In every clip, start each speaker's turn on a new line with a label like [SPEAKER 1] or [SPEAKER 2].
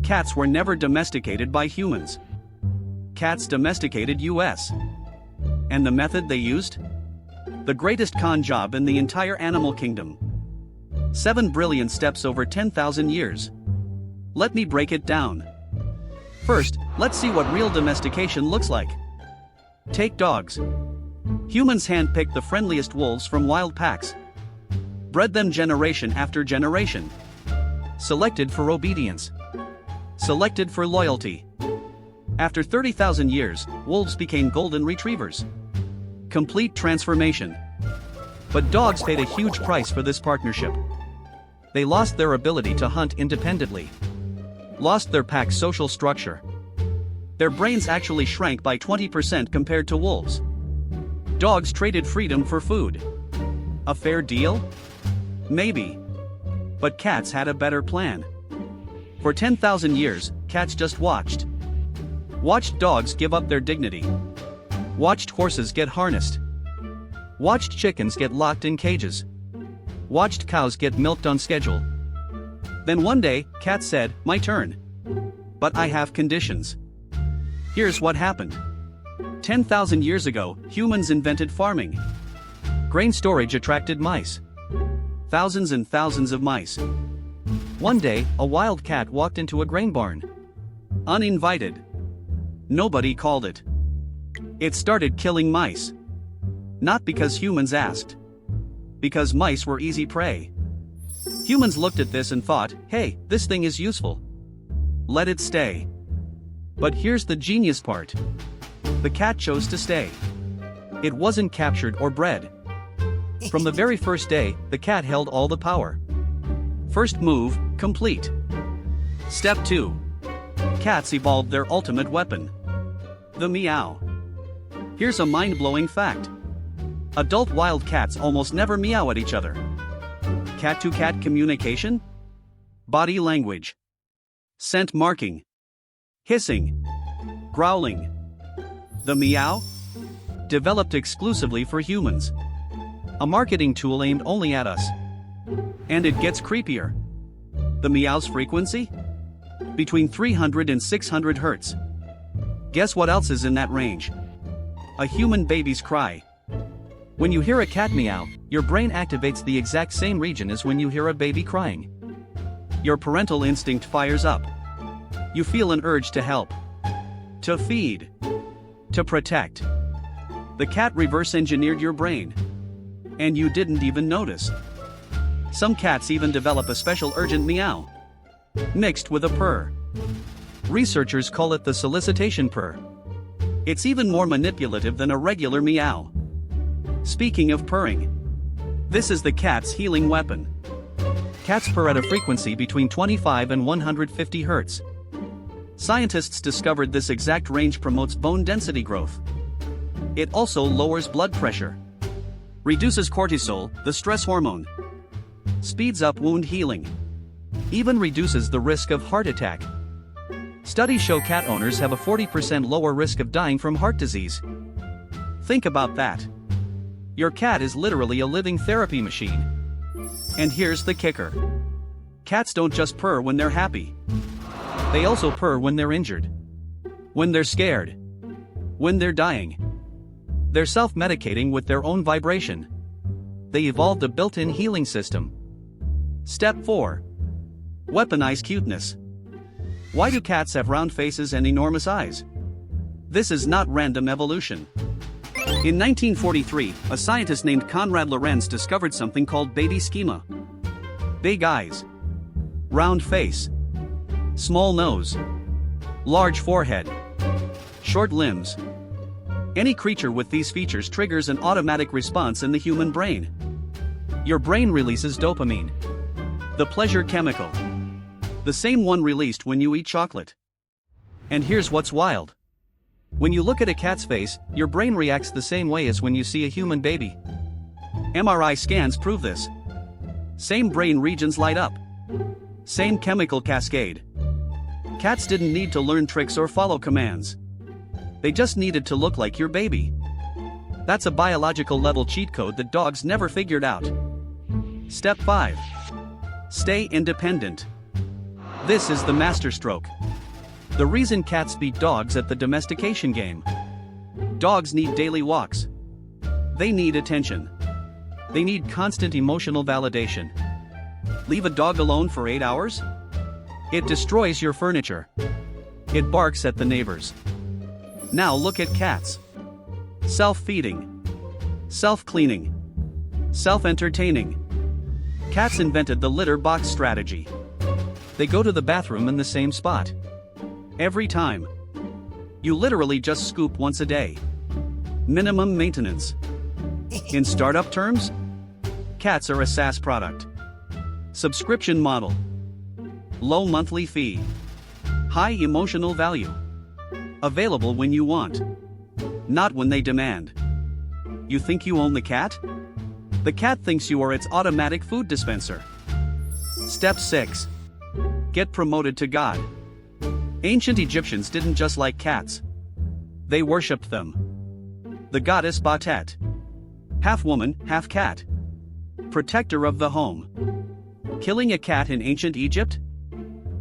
[SPEAKER 1] Cats were never domesticated by humans. Cats domesticated us. And the method they used? The greatest con job in the entire animal kingdom. 7 brilliant steps over 10,000 years. Let me break it down. First, let's see what real domestication looks like. Take dogs. Humans handpicked the friendliest wolves from wild packs. Bred them generation after generation. Selected for obedience. Selected for loyalty. After 30,000 years, wolves became golden retrievers. Complete transformation. But dogs paid a huge price for this partnership. They lost their ability to hunt independently. Lost their pack social structure. Their brains actually shrank by 20% compared to wolves. Dogs traded freedom for food. A fair deal? Maybe. But cats had a better plan. For 10,000 years, cats just watched. Watched dogs give up their dignity. Watched horses get harnessed. Watched chickens get locked in cages. Watched cows get milked on schedule. Then one day, cats said, "My turn. But I have conditions." Here's what happened. 10,000 years ago, humans invented farming. Grain storage attracted mice. Thousands and thousands of mice. One day, a wild cat walked into a grain barn. Uninvited. Nobody called it. It started killing mice. Not because humans asked. Because mice were easy prey. Humans looked at this and thought, hey, this thing is useful. Let it stay. But here's the genius part. The cat chose to stay. It wasn't captured or bred. From the very first day, the cat held all the power. First move, complete. Step 2. Cats evolved their ultimate weapon. The meow. Here's a mind-blowing fact. Adult wild cats almost never meow at each other. Cat-to-cat communication? Body language. Scent marking. Hissing. Growling. The meow? Developed exclusively for humans. A marketing tool aimed only at us. And it gets creepier. The meow's frequency? Between 300 and 600 hertz. Guess what else is in that range? A human baby's cry. When you hear a cat meow, your brain activates the exact same region as when you hear a baby crying. Your parental instinct fires up. You feel an urge to help. To feed. To protect. The cat reverse-engineered your brain. And you didn't even notice. Some cats even develop a special urgent meow. Mixed with a purr. Researchers call it the solicitation purr. It's even more manipulative than a regular meow. Speaking of purring. This is the cat's healing weapon. Cats purr at a frequency between 25 and 150 hertz. Scientists discovered this exact range promotes bone density growth. It also lowers blood pressure. Reduces cortisol, the stress hormone. Speeds up wound healing. Even reduces the risk of heart attack. Studies show cat owners have a 40% lower risk of dying from heart disease. Think about that. Your cat is literally a living therapy machine. And here's the kicker. Cats don't just purr when they're happy. They also purr when they're injured. When they're scared. When they're dying. They're self-medicating with their own vibration. They evolved a built-in healing system. Step 4. Weaponize cuteness. Why do cats have round faces and enormous eyes? This is not random evolution. In 1943, a scientist named Konrad Lorenz discovered something called baby schema. Big eyes. Round face. Small nose. Large forehead. Short limbs. Any creature with these features triggers an automatic response in the human brain. Your brain releases dopamine. The pleasure chemical. The same one released when you eat chocolate. And here's what's wild. When you look at a cat's face, your brain reacts the same way as when you see a human baby. MRI scans prove this. Same brain regions light up. Same chemical cascade. Cats didn't need to learn tricks or follow commands. They just needed to look like your baby. That's a biological level cheat code that dogs never figured out. Step 5. Stay independent. This is the masterstroke. The reason cats beat dogs at the domestication game. Dogs need daily walks. They need attention. They need constant emotional validation. Leave a dog alone for 8 hours? It destroys your furniture. It barks at the neighbors. Now look at cats. Self-feeding. Self-cleaning. Self-entertaining. Cats invented the litter box strategy. They go to the bathroom in the same spot. Every time. You literally just scoop once a day. Minimum maintenance. In startup terms, cats are a SaaS product. Subscription model. Low monthly fee. High emotional value. Available when you want. Not when they demand. You think you own the cat? The cat thinks you are its automatic food dispenser. Step 6. Get promoted to God. Ancient Egyptians didn't just like cats. They worshipped them. The goddess Batet. Half woman, half cat. Protector of the home. Killing a cat in ancient Egypt?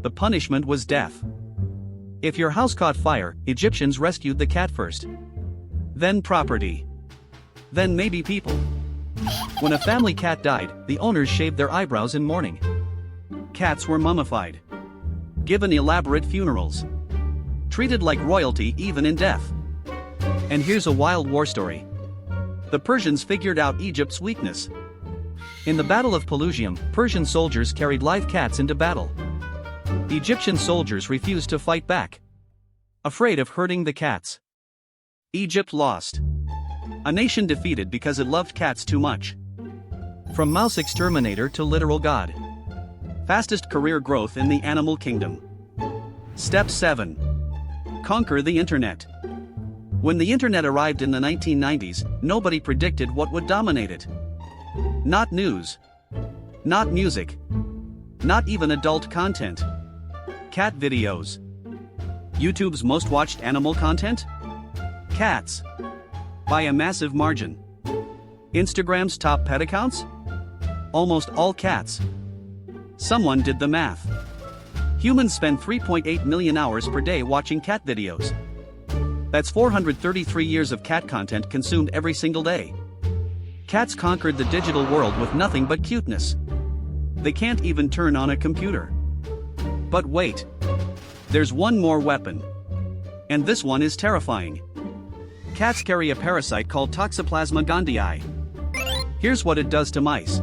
[SPEAKER 1] The punishment was death. If your house caught fire, Egyptians rescued the cat first. Then property. Then maybe people. When a family cat died, the owners shaved their eyebrows in mourning. Cats were mummified. Given elaborate funerals. Treated like royalty even in death. And here's a wild war story. The Persians figured out Egypt's weakness. In the Battle of Pelusium, Persian soldiers carried live cats into battle. Egyptian soldiers refused to fight back. Afraid of hurting the cats. Egypt lost. A nation defeated because it loved cats too much. From mouse exterminator to literal god. Fastest career growth in the animal kingdom. Step 7. Conquer the internet. When the internet arrived in the 1990s, nobody predicted what would dominate it. Not news. Not music. Not even adult content. Cat videos. YouTube's most watched animal content? Cats. By a massive margin. Instagram's top pet accounts? Almost all cats. Someone did the math. Humans spend 3.8 million hours per day watching cat videos. That's 433 years of cat content consumed every single day. Cats conquered the digital world with nothing but cuteness. They can't even turn on a computer. But wait. There's one more weapon. And this one is terrifying. Cats carry a parasite called Toxoplasma gondii. Here's what it does to mice.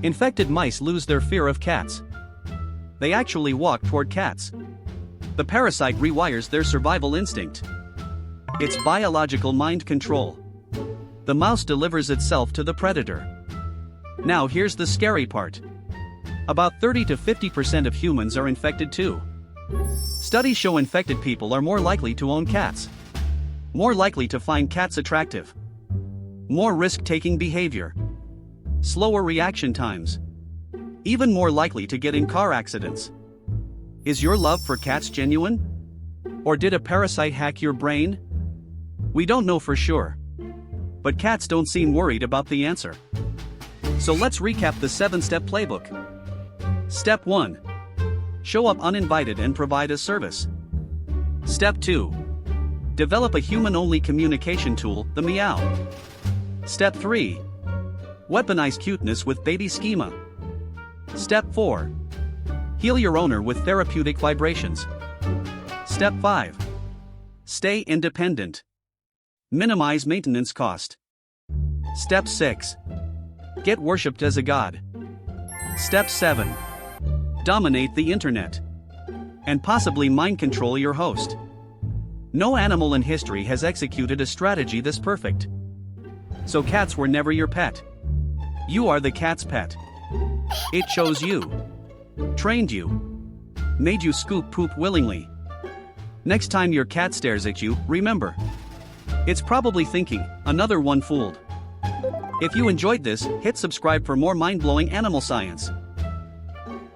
[SPEAKER 1] Infected mice lose their fear of cats. They actually walk toward cats. The parasite rewires their survival instinct. It's biological mind control. The mouse delivers itself to the predator. Now here's the scary part. About 30 to 50% of humans are infected too. Studies show infected people are more likely to own cats. More likely to find cats attractive. More risk-taking behavior. Slower reaction times. Even more likely to get in car accidents. Is your love for cats genuine? Or did a parasite hack your brain? We don't know for sure. But cats don't seem worried about the answer. So let's recap the 7-step playbook. Step 1. Show up uninvited and provide a service. Step 2. Develop a human-only communication tool, the meow. Step 3. Weaponize cuteness with baby schema. Step 4. Heal your owner with therapeutic vibrations. Step 5. Stay independent. Minimize maintenance cost. Step 6. Get worshipped as a god. Step 7. Dominate the internet. And possibly mind control your host. No animal in history has executed a strategy this perfect. So cats were never your pet. You are the cat's pet. It chose you. Trained you. Made you scoop poop willingly. Next time your cat stares at you, remember. It's probably thinking, another one fooled. If you enjoyed this, hit subscribe for more mind-blowing animal science.